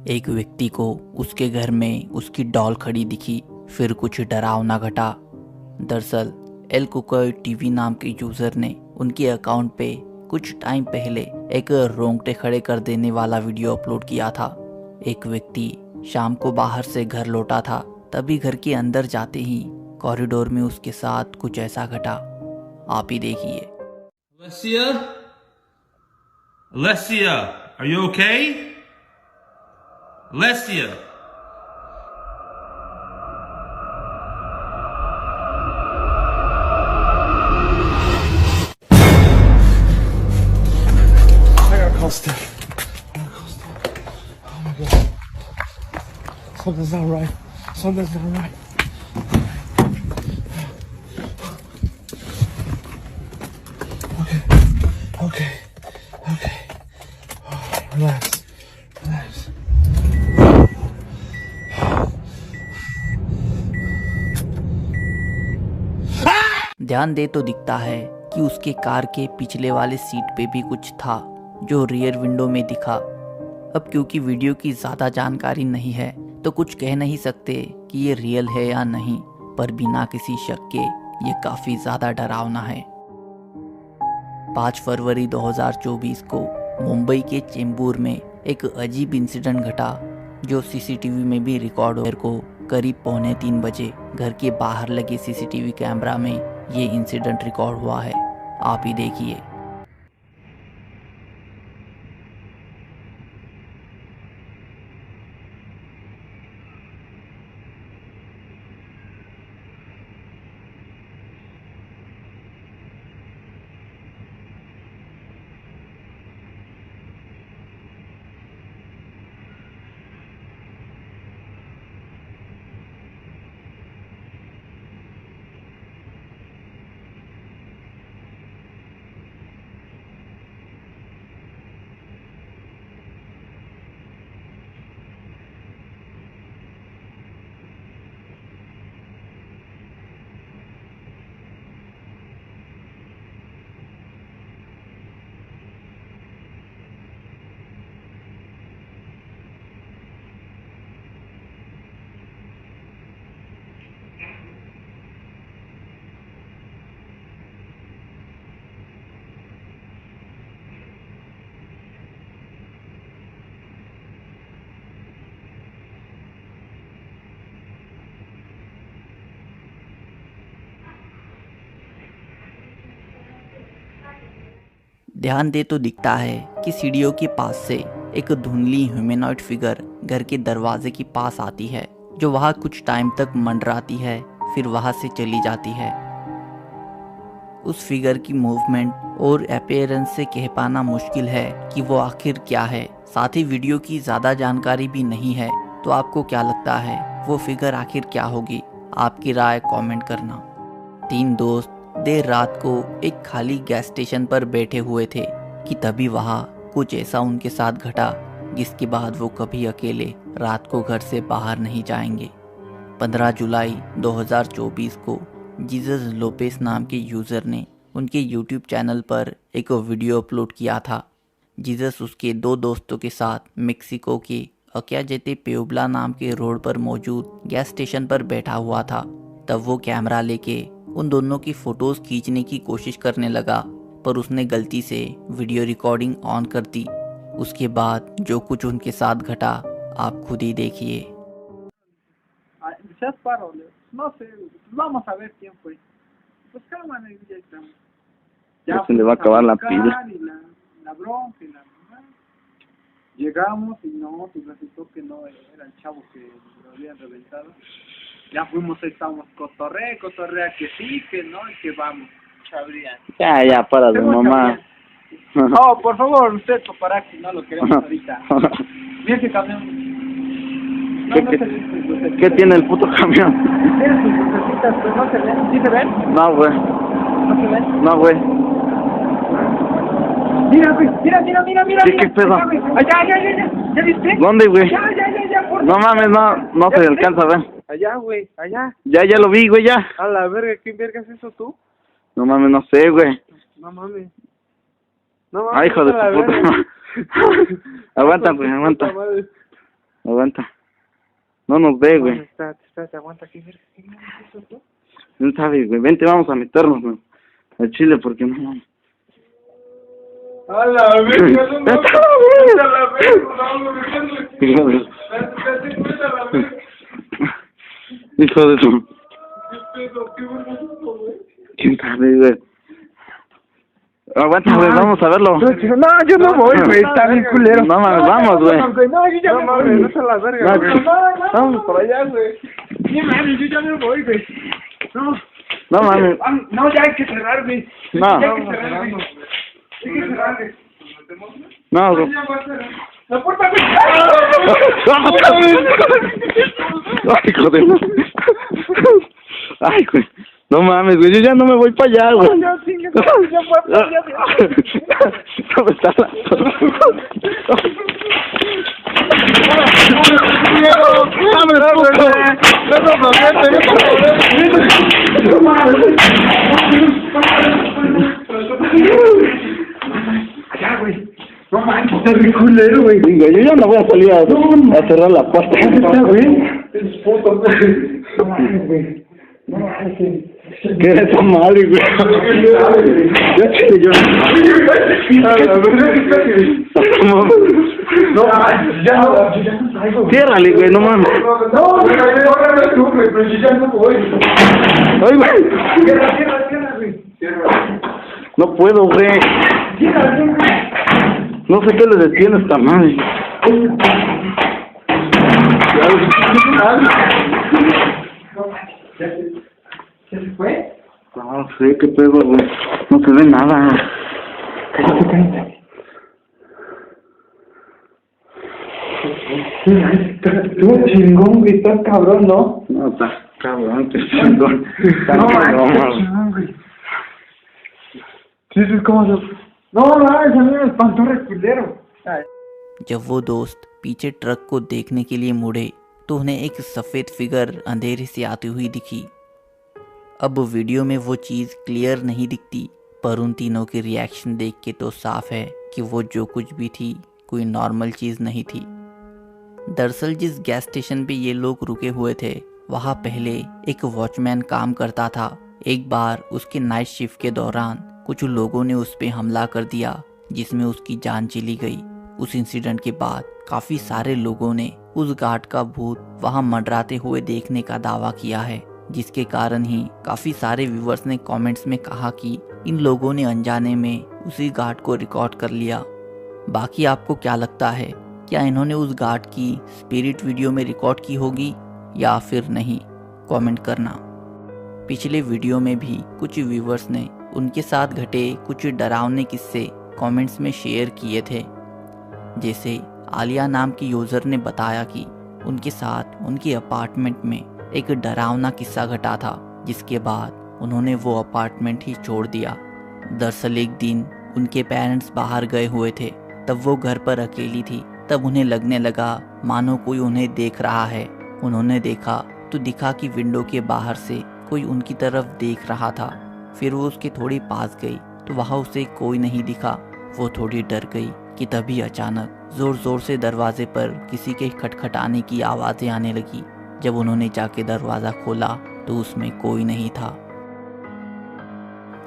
एक व्यक्ति को उसके घर में उसकी डॉल खड़ी दिखी, फिर कुछ डरावना घटा। दरअसल एल कुकोई टीवी नाम के यूजर ने उनके अकाउंट पे कुछ टाइम पहले एक रोंगटे खड़े कर देने वाला वीडियो अपलोड किया था। एक व्यक्ति शाम को बाहर से घर लौटा था, तभी घर के अंदर जाते ही कॉरिडोर में उसके साथ कुछ ऐसा घटा। आप ही देखिए। Alessia? Alessia, are you okay? Alessia? I gotta call Steph. Oh my god. Something's not right. Something's not right. Okay. Relax. ध्यान दे तो दिखता है कि उसके कार के पिछले वाले सीट पे भी कुछ था जो रियर विंडो में दिखा। अब क्योंकि वीडियो की ज़्यादा जानकारी नहीं है तो कुछ कह नहीं सकते कि ये रियल है या नहीं, पर बिना किसी शक के ये काफ़ी ज़्यादा डरावना है। 5 फरवरी 2024 को मुंबई के चेंबूर में एक अजीब इंसिडेंट घटा जो सीसीटीवी में भी रिकॉर्ड हो। को करीब 2:45 बजे घर के बाहर लगे सीसीटीवी कैमरा में ये इंसिडेंट रिकॉर्ड हुआ है। आप ही देखिए। ध्यान दे तो दिखता है कि सीढ़ियों के पास से एक धुंधली ह्यूमैनॉइड फिगर घर के दरवाजे के पास आती है, जो वहाँ कुछ टाइम तक मंडराती है, फिर वहाँ से चली जाती है। उस फिगर की मूवमेंट और अपीयरेंस से कह पाना मुश्किल है कि वो आखिर क्या है। साथ ही वीडियो की ज़्यादा जानकारी भी नहीं है, तो आपको क्या लगता है वो फिगर आखिर क्या होगी? आपकी राय कमेंट करना। 3 दोस्त देर रात को एक खाली गैस स्टेशन पर बैठे हुए थे कि तभी वहाँ कुछ ऐसा उनके साथ घटा जिसके बाद वो कभी अकेले रात को घर से बाहर नहीं जाएंगे। 15 जुलाई 2024 को जीसस लोपेस नाम के यूज़र ने उनके यूट्यूब चैनल पर एक वीडियो अपलोड किया था। जीसस उसके 2 दोस्तों के साथ मेक्सिको के अक्याजेते प्यूबला नाम के रोड पर मौजूद गैस स्टेशन पर बैठा हुआ था। तब वो कैमरा लेके उन दोनों की फोटोज खींचने की कोशिश करने लगा, पर उसने गलती से वीडियो रिकॉर्डिंग ऑन कर दी। उसके बाद जो कुछ उनके साथ घटा आप खुद ही देखिए। Ya se le va a acabar la pila. La bronca y la mamá. Llegamos y no, pues resultó que no era el chavo que lo habían reventado. Ya fuimos, estábamos cotorrea, que sí, que no, y que vamos. Chabrían. Ya, para de mamá. No, por favor, usted paparazzi, no lo queremos ahorita. Mira ese camión. ¿Qué tiene el puto camión? Tiene sus lucecitas, pero no se ven. ¿Sí se ven? No, güey. ¿No se ven? No, güey. Mira, güey, mira. ¿Qué pedo? Allá, ¿ya viste? ¿Dónde, güey? Ya, por No mames, no se alcanza a ver. Allá, güey, allá. Ya lo vi, güey, ya. A la verga, ¿qué verga es eso tú? No mames, no sé, güey. No mames. Ay, hijo de tu puta madre. Aguanta, güey, aguanta. Aguanta. No nos ve, güey. Espérate, aguanta aquí, mira. No sabes, güey. Vente, vamos a meternos, güey. Al chile, porque no mames. A la verga, no mames. A la verga, Hijo de su. ¿Quién sabe, güey? Aguanta, güey, vamos a verlo. No, yo no voy, güey, está bien culero. No mames, vamos, güey. No, yo ya me voy, no se la verga, güey. Vamos por allá, güey. Sí, mames, yo ya me voy, güey. No. No mames. No, ya hay que cerrar, güey. No. Ya hay que cerrar, güey. Hay que cerrar, güey. No, güey. La puerta, güey. Ay, hijo de... Ay, güey. No mames, güey, yo ya no me voy para allá, güey. Ya fue, ¿Cómo está la... Ya, güey. No manches, está bien culero, güey. Venga, yo ya no voy a salir a cerrar la puerta. Güey. Es puto, güey. No mames, güey. No mames. ¿Qué es esa madre, güey? Ya chile, yo... No, ya no traigo. Ciérrale, güey, no mames. No, pero yo ya no voy. Ay, güey. Cierra, güey. No puedo, güey. Cierra. No sé qué le detiene a esta madre. ¿Ya se fue? No sé qué pedo, güey. No se ve nada. Cállate. Tú chingón, güey, estás cabrón, ¿no? No, está cabrón, qué chingón. No, chingón, güey. Sí, ¿cómo se...? No, ese me espantó re culero. जब वो दोस्त पीछे truck को देखने के लिए मुड़े तो उन्हें एक सफ़ेद फिगर अंधेरे से आती हुई दिखी। अब वीडियो में वो चीज़ क्लियर नहीं दिखती, पर उन तीनों के रिएक्शन देख के तो साफ है कि वो जो कुछ भी थी कोई नॉर्मल चीज़ नहीं थी। दरअसल जिस गैस स्टेशन पे ये लोग रुके हुए थे वहाँ पहले एक वॉचमैन काम करता था। एक बार उसके नाइट शिफ्ट के दौरान कुछ लोगों ने उस पर हमला कर दिया जिसमें उसकी जान चली गई। उस इंसिडेंट के बाद काफ़ी सारे लोगों ने उस गार्ड का भूत वहाँ मंडराते हुए देखने का दावा किया है, जिसके कारण ही काफ़ी सारे व्यूवर्स ने कमेंट्स में कहा कि इन लोगों ने अनजाने में उसी गार्ड को रिकॉर्ड कर लिया। बाकी आपको क्या लगता है, क्या इन्होंने उस गार्ड की स्पिरिट वीडियो में रिकॉर्ड की होगी या फिर नहीं? कमेंट करना। पिछले वीडियो में भी कुछ व्यूवर्स ने उनके साथ घटे कुछ डरावने किस्से कमेंट्स में शेयर किए थे। जैसे आलिया नाम की यूज़र ने बताया कि उनके साथ उनके अपार्टमेंट में एक डरावना किस्सा घटा था, जिसके बाद उन्होंने वो अपार्टमेंट ही छोड़ दिया। दरअसल एक दिन उनके पेरेंट्स बाहर गए हुए थे, तब वो घर पर अकेली थी। तब उन्हें लगने लगा मानो कोई उन्हें देख रहा है। उन्होंने देखा तो दिखा कि विंडो के बाहर से कोई उनकी तरफ देख रहा था। फिर वो उसके थोड़ी पास गई तो वहाँ उसे कोई नहीं दिखा। वो थोड़ी डर गई कि तभी अचानक ज़ोर ज़ोर से दरवाजे पर किसी के खटखटाने की आवाज़ें आने लगी। जब उन्होंने जाके दरवाज़ा खोला तो उसमें कोई नहीं था।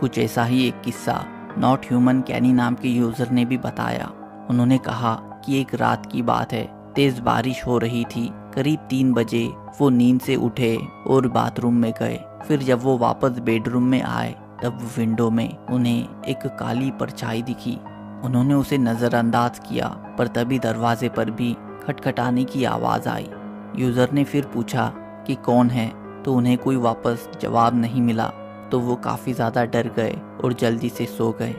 कुछ ऐसा ही एक किस्सा नॉट ह्यूमन कैनी नाम के यूज़र ने भी बताया। उन्होंने कहा कि एक रात की बात है, तेज़ बारिश हो रही थी। करीब 3 बजे वो नींद से उठे और बाथरूम में गए। फिर जब वो वापस बेडरूम में आए तब विंडो में उन्हें एक काली परछाई दिखी। उन्होंने उसे नज़रअंदाज किया, पर तभी दरवाजे पर भी खटखटाने की आवाज़ आई। यूज़र ने फिर पूछा कि कौन है, तो उन्हें कोई वापस जवाब नहीं मिला। तो वो काफ़ी ज़्यादा डर गए और जल्दी से सो गए।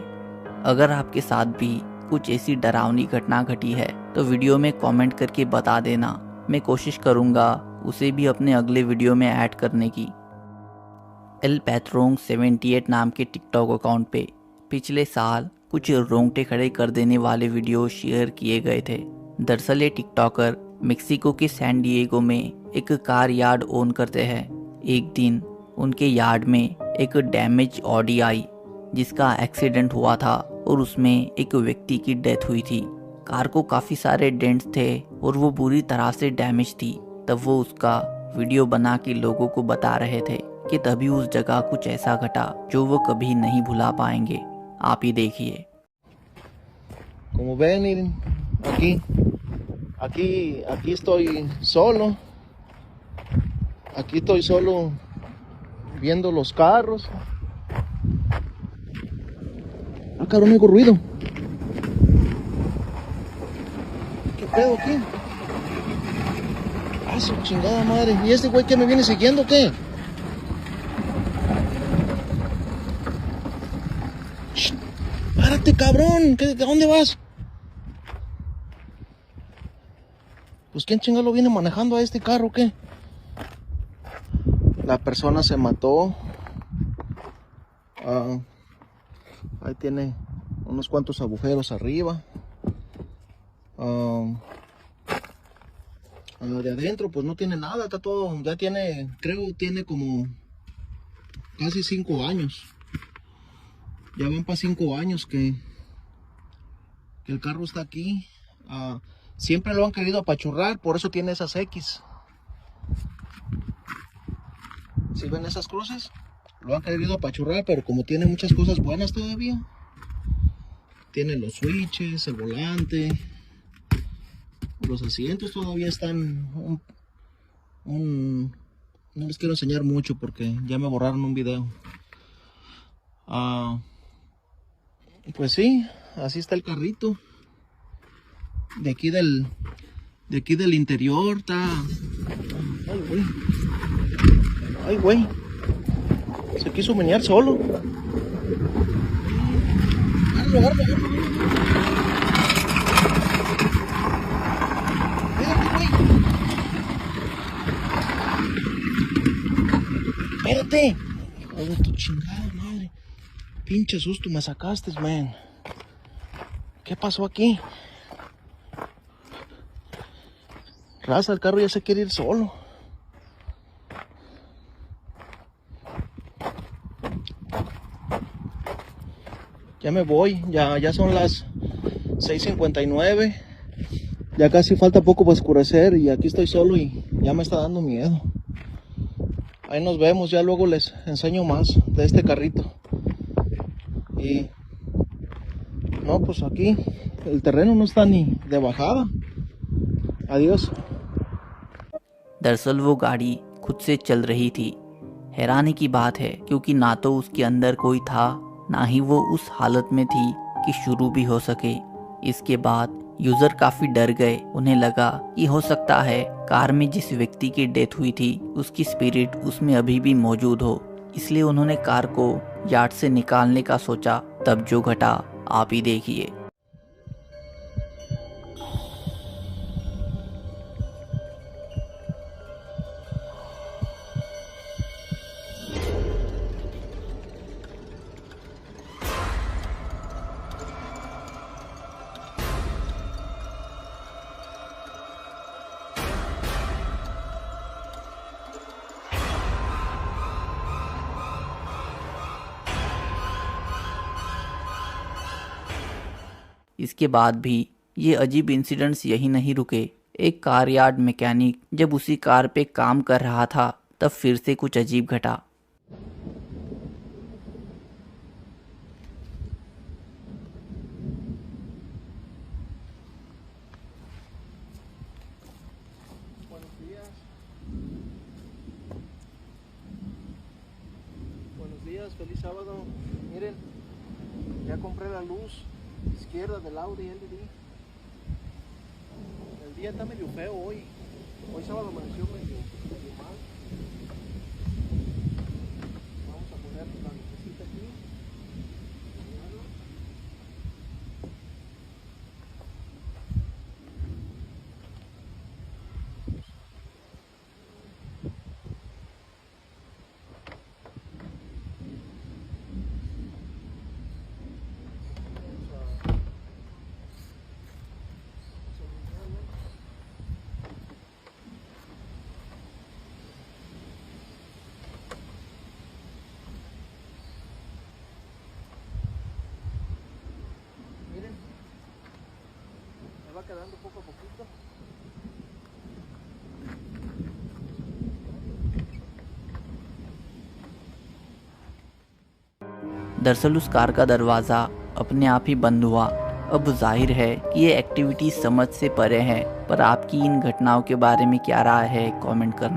अगर आपके साथ भी कुछ ऐसी डरावनी घटना घटी है तो वीडियो में कमेंट करके बता देना। मैं कोशिश करूँगा उसे भी अपने अगले वीडियो में ऐड करने की। एल पैथरोंग 78 नाम के टिकटॉक अकाउंट पे पिछले साल कुछ रोंगटे खड़े कर देने वाले वीडियो शेयर किए गए थे। दरअसल ये टिकटॉकर मेक्सिको के सैन डिएगो में एक कार यार्ड ओन करते हैं। एक दिन उनके यार्ड में एक डैमेज ऑडी आई जिसका एक्सीडेंट हुआ था और उसमें एक व्यक्ति की डेथ हुई थी। कार को काफ़ी सारे डेंट्स थे और वो बुरी तरह से डैमेज थी। तब वो उसका वीडियो बना के लोगों को बता रहे थे कि तभी उस जगह कुछ ऐसा घटा जो वो कभी नहीं भुला पाएंगे। आप ही देखिए। Como ven, miren, aquí estoy solo. Aquí estoy solo viendo los carros. Ah, cabrón, oigo ruido. ¿Qué pedo aquí? Ah, su chingada madre. ¿Y este güey que me viene siguiendo o qué? Shh, párate, cabrón. ¿A dónde vas? Pues ¿quién chingado lo viene manejando a este carro o qué? La persona se mató. Ahí tiene unos cuantos agujeros arriba. De adentro pues no tiene nada, está todo, ya tiene, creo tiene como casi 5 años. Ya van para 5 años que el carro está aquí. Siempre lo han querido apachurrar, por eso tiene esas X. ¿Sí ven esas cruces? Lo han querido apachurrar, pero como tiene muchas cosas buenas todavía. Tiene los switches, el volante. Los asientos todavía están... no les quiero enseñar mucho porque ya me borraron un video. Pues sí, así está el carrito. De aquí del interior está... Ay, güey. Ay, güey. Se quiso menear solo. Agárralo. Espérate. Ay, tu chingada madre. Pinche susto me sacaste, man. ¿Qué pasó aquí? Raza, el carro ya se quiere ir solo. Ya me voy, ya son las 6:59. Ya casi falta poco para oscurecer y aquí estoy solo y ya me está dando miedo. Ahí nos vemos, ya luego les enseño más de este carrito. Y no, pues aquí el terreno no está ni de bajada. Adiós. दरअसल वो गाड़ी खुद से चल रही थी। हैरानी की बात है क्योंकि ना तो उसके अंदर कोई था, ना ही वो उस हालत में थी कि शुरू भी हो सके। इसके बाद यूजर काफी डर गए। उन्हें लगा कि हो सकता है कार में जिस व्यक्ति की डेथ हुई थी उसकी स्पिरिट उसमें अभी भी मौजूद हो। इसलिए उन्होंने कार को यार्ड से निकालने का सोचा। तब जो घटा आप ही देखिए। इसके बाद भी ये अजीब इंसिडेंट्स यही नहीं रुके। एक कार यार्ड मैकेनिक जब उसी कार पे काम कर रहा था तब फिर से कुछ अजीब घटा। Buenos días, feliz sábado. Miren, ya compré la luz izquierda del Audi LD. El día está medio feo hoy. Hoy sábado amaneció medio mal. Vamos a poner la lucecita aquí. Miren, me va quedando poco a poquito. दरअसल उस car का दरवाज़ा अपने आप ही बंद हुआ। अब जाहिर है कि ये एक्टिविटी समझ से परे है, पर आपकी इन घटनाओं के बारे में क्या राय है, कमेंट करना।